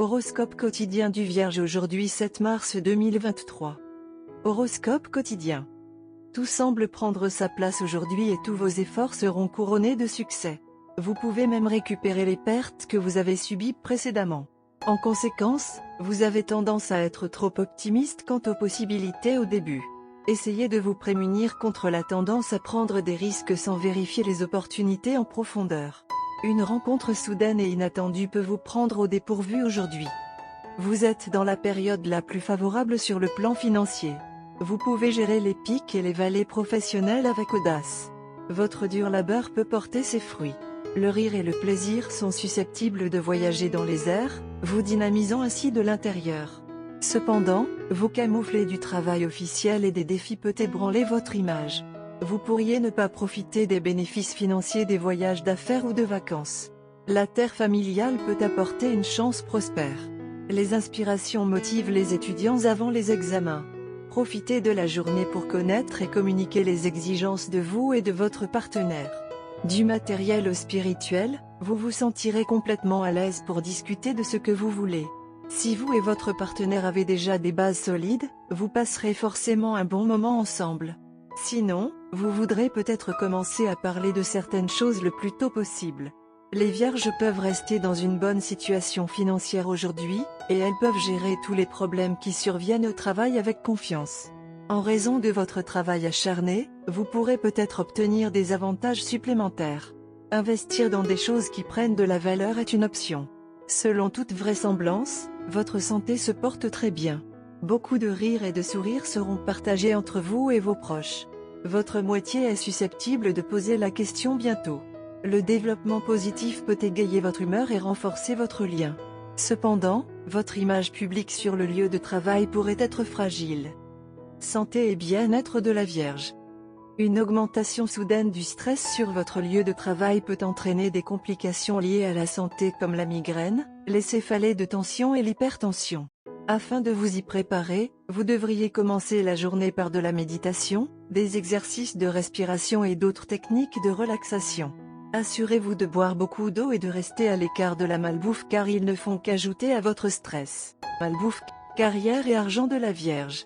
Horoscope quotidien du Vierge aujourd'hui 7 mars 2023. Horoscope quotidien. Tout semble prendre sa place aujourd'hui et tous vos efforts seront couronnés de succès. Vous pouvez même récupérer les pertes que vous avez subies précédemment. En conséquence, vous avez tendance à être trop optimiste quant aux possibilités au début. Essayez de vous prémunir contre la tendance à prendre des risques sans vérifier les opportunités en profondeur. Une rencontre soudaine et inattendue peut vous prendre au dépourvu aujourd'hui. Vous êtes dans la période la plus favorable sur le plan financier. Vous pouvez gérer les pics et les vallées professionnelles avec audace. Votre dur labeur peut porter ses fruits. Le rire et le plaisir sont susceptibles de voyager dans les airs, vous dynamisant ainsi de l'intérieur. Cependant, vous camoufler du travail officiel et des défis peut ébranler votre image. Vous pourriez ne pas profiter des bénéfices financiers des voyages d'affaires ou de vacances. La terre familiale peut apporter une chance prospère. Les inspirations motivent les étudiants avant les examens. Profitez de la journée pour connaître et communiquer les exigences de vous et de votre partenaire. Du matériel au spirituel, vous vous sentirez complètement à l'aise pour discuter de ce que vous voulez. Si vous et votre partenaire avez déjà des bases solides, vous passerez forcément un bon moment ensemble. Sinon, vous voudrez peut-être commencer à parler de certaines choses le plus tôt possible. Les Vierges peuvent rester dans une bonne situation financière aujourd'hui, et elles peuvent gérer tous les problèmes qui surviennent au travail avec confiance. En raison de votre travail acharné, vous pourrez peut-être obtenir des avantages supplémentaires. Investir dans des choses qui prennent de la valeur est une option. Selon toute vraisemblance, votre santé se porte très bien. Beaucoup de rires et de sourires seront partagés entre vous et vos proches. Votre moitié est susceptible de poser la question bientôt. Le développement positif peut égayer votre humeur et renforcer votre lien. Cependant, votre image publique sur le lieu de travail pourrait être fragile. Santé et bien-être de la Vierge. Une augmentation soudaine du stress sur votre lieu de travail peut entraîner des complications liées à la santé comme la migraine, les céphalées de tension et l'hypertension. Afin de vous y préparer, vous devriez commencer la journée par de la méditation, des exercices de respiration et d'autres techniques de relaxation. Assurez-vous de boire beaucoup d'eau et de rester à l'écart de la malbouffe car ils ne font qu'ajouter à votre stress. Malbouffe, carrière et argent de la Vierge.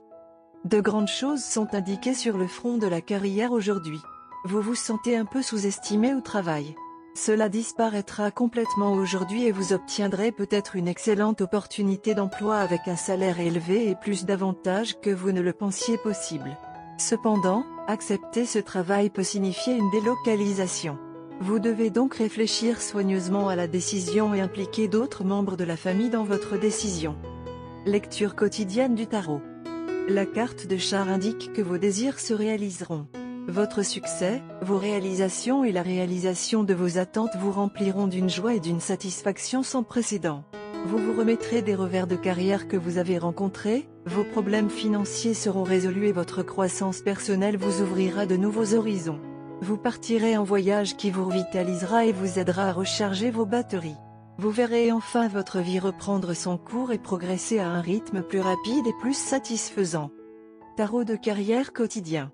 De grandes choses sont indiquées sur le front de la carrière aujourd'hui. Vous vous sentez un peu sous-estimé au travail. Cela disparaîtra complètement aujourd'hui et vous obtiendrez peut-être une excellente opportunité d'emploi avec un salaire élevé et plus d'avantages que vous ne le pensiez possible. Cependant, accepter ce travail peut signifier une délocalisation. Vous devez donc réfléchir soigneusement à la décision et impliquer d'autres membres de la famille dans votre décision. Lecture quotidienne du tarot. La carte de char indique que vos désirs se réaliseront. Votre succès, vos réalisations et la réalisation de vos attentes vous rempliront d'une joie et d'une satisfaction sans précédent. Vous vous remettrez des revers de carrière que vous avez rencontrés, vos problèmes financiers seront résolus et votre croissance personnelle vous ouvrira de nouveaux horizons. Vous partirez en voyage qui vous revitalisera et vous aidera à recharger vos batteries. Vous verrez enfin votre vie reprendre son cours et progresser à un rythme plus rapide et plus satisfaisant. Tarot de carrière quotidien.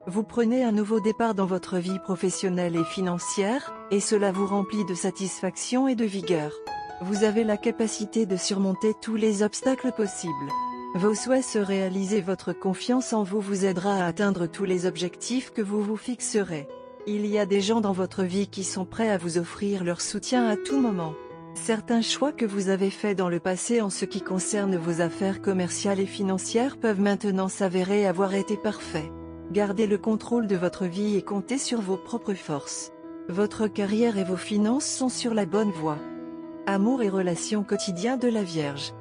Vous prenez un nouveau départ dans votre vie professionnelle et financière, et cela vous remplit de satisfaction et de vigueur. Vous avez la capacité de surmonter tous les obstacles possibles. Vos souhaits se réalisent et votre confiance en vous vous aidera à atteindre tous les objectifs que vous vous fixerez. Il y a des gens dans votre vie qui sont prêts à vous offrir leur soutien à tout moment. Certains choix que vous avez faits dans le passé en ce qui concerne vos affaires commerciales et financières peuvent maintenant s'avérer avoir été parfaits. Gardez le contrôle de votre vie et comptez sur vos propres forces. Votre carrière et vos finances sont sur la bonne voie. Amour et relations quotidiens de la Vierge.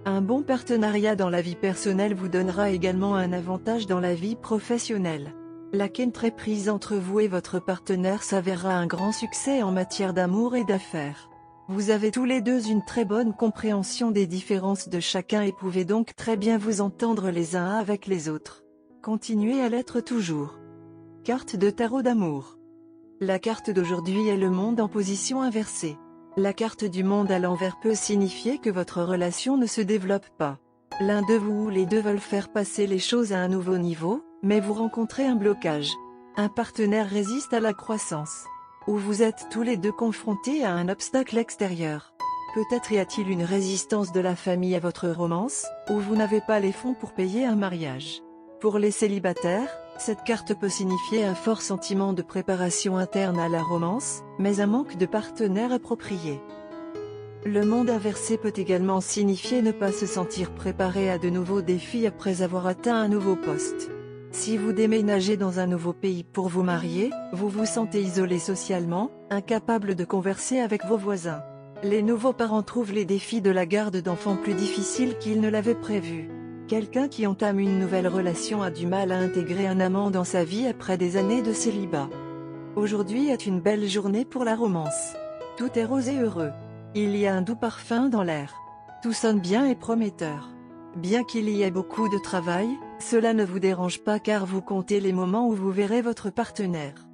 Un bon partenariat dans la vie personnelle vous donnera également un avantage dans la vie professionnelle. La chimie prise entre vous et votre partenaire s'avérera un grand succès en matière d'amour et d'affaires. Vous avez tous les deux une très bonne compréhension des différences de chacun et pouvez donc très bien vous entendre les uns avec les autres. Continuez à l'être toujours. Carte de tarot d'amour. La carte d'aujourd'hui est le monde en position inversée. La carte du monde à l'envers peut signifier que votre relation ne se développe pas. L'un de vous ou les deux veulent faire passer les choses à un nouveau niveau, mais vous rencontrez un blocage. Un partenaire résiste à la croissance. Ou vous êtes tous les deux confrontés à un obstacle extérieur. Peut-être y a-t-il une résistance de la famille à votre romance, ou vous n'avez pas les fonds pour payer un mariage. Pour les célibataires, cette carte peut signifier un fort sentiment de préparation interne à la romance, mais un manque de partenaire approprié. Le monde inversé peut également signifier ne pas se sentir préparé à de nouveaux défis après avoir atteint un nouveau poste. Si vous déménagez dans un nouveau pays pour vous marier, vous vous sentez isolé socialement, incapable de converser avec vos voisins. Les nouveaux parents trouvent les défis de la garde d'enfants plus difficiles qu'ils ne l'avaient prévu. Quelqu'un qui entame une nouvelle relation a du mal à intégrer un amant dans sa vie après des années de célibat. Aujourd'hui est une belle journée pour la romance. Tout est rose et heureux. Il y a un doux parfum dans l'air. Tout sonne bien et prometteur. Bien qu'il y ait beaucoup de travail, cela ne vous dérange pas car vous comptez les moments où vous verrez votre partenaire.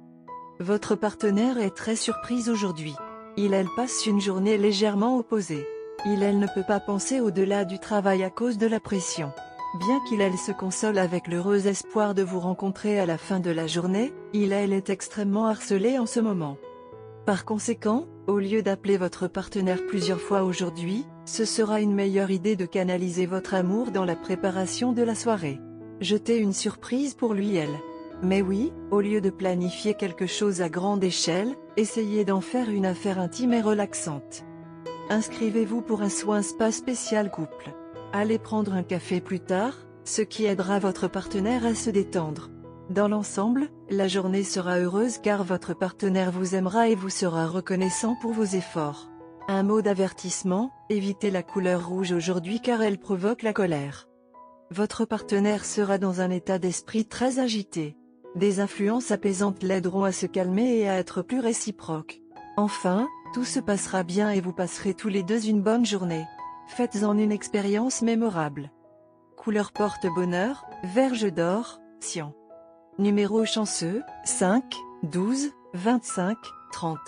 Votre partenaire est très surprise aujourd'hui. Elle passe une journée légèrement opposée. Elle ne peut pas penser au-delà du travail à cause de la pression. Bien elle se console avec l'heureux espoir de vous rencontrer à la fin de la journée, elle est extrêmement harcelée en ce moment. Par conséquent, au lieu d'appeler votre partenaire plusieurs fois aujourd'hui, ce sera une meilleure idée de canaliser votre amour dans la préparation de la soirée. Jetez une surprise pour lui elle. Mais oui, au lieu de planifier quelque chose à grande échelle, essayez d'en faire une affaire intime et relaxante. Inscrivez-vous pour un soin spa spécial couple. Allez prendre un café plus tard, ce qui aidera votre partenaire à se détendre. Dans l'ensemble, la journée sera heureuse car votre partenaire vous aimera et vous sera reconnaissant pour vos efforts. Un mot d'avertissement, évitez la couleur rouge aujourd'hui car elle provoque la colère. Votre partenaire sera dans un état d'esprit très agité. Des influences apaisantes l'aideront à se calmer et à être plus réciproques. Enfin, tout se passera bien et vous passerez tous les deux une bonne journée. Faites-en une expérience mémorable. Couleur porte-bonheur, Vierge d'or, Cyan. Numéro chanceux, 5, 12, 25, 30.